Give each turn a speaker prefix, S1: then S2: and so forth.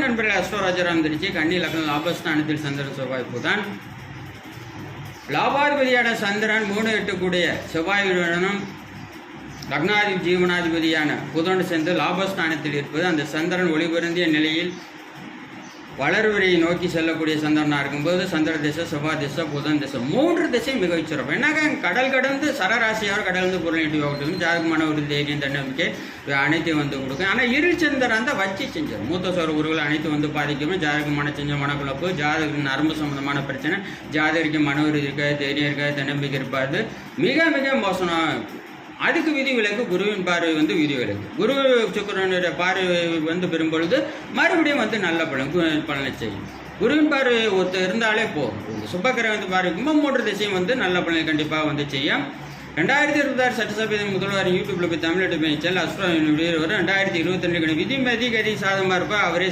S1: நண்பர்கள் அஸ்ட்ரோராஜராம் திருச்சி கன்னி லக்னம் லாபஸ்தானத்தில் சந்திரன் செவ்வாய் புதன். லாபாதிபதியான சந்திரன் 3-8 கூடிய செவ்வாயுடனும் லக்னாதிபதி ஜீவனாதிபதியான புதன் சேர்ந்து லாபஸ்தானத்தில் இருப்பது. அந்த சந்திரன் ஒளிபெருந்திய நிலையில் வளர்வரையை நோக்கி செல்லக்கூடிய சந்திரனாக இருக்கும்போது சந்திர திசை, செவ்வாய் திசை, புதன் திசை 3 திசையும் மிக உச்சிறப்பு. என்னங்க கடல் கடந்து சரராசியாக கடந்து பொருள் நீட்டி வாங்கட்டும் ஜாதகமான ஒரு தைரியம் தன்னம்பிக்கை அனைத்தையும் வந்து கொடுக்கும். ஆனால் இருள் சந்திரன் அந்த வச்சு செஞ்சிடும். மூத்த சோர உருவங்கள் அனைத்து வந்து பாதிக்குமே. ஜாதகமான செஞ்ச மனக்குழப்பு, ஜாதக நரம்பு சம்பந்தமான பிரச்சனை, ஜாதகருக்கு மன உறுதி இருக்காது, தைரியம் இருக்காது, தன்னம்பிக்கை இருப்பாது, மிக மிக மோசமாக. அதுக்கு விதி விலக்கு குருவின் பார்வை வந்து விதி விலக்கு. குரு சுக்கிரனுடைய பார்வை வந்து பெறும்பொழுது மறுபடியும் வந்து நல்ல பலனை செய்யும். குருவின் பார்வை ஒருத்தர் இருந்தாலே போகும். சுபக்கிரக வந்து பார்வைக்கும்போது 3 திசையும் வந்து நல்ல பலனை கண்டிப்பாக வந்து செய்யும். 2026 சட்டசபை முதல்வர் யூடியூப்ல போய் தமிழ் சேனல் அஸ்ட்ரோ வரும். 2022 விதி மதி கதி சாதமாக இருப்பா அவரே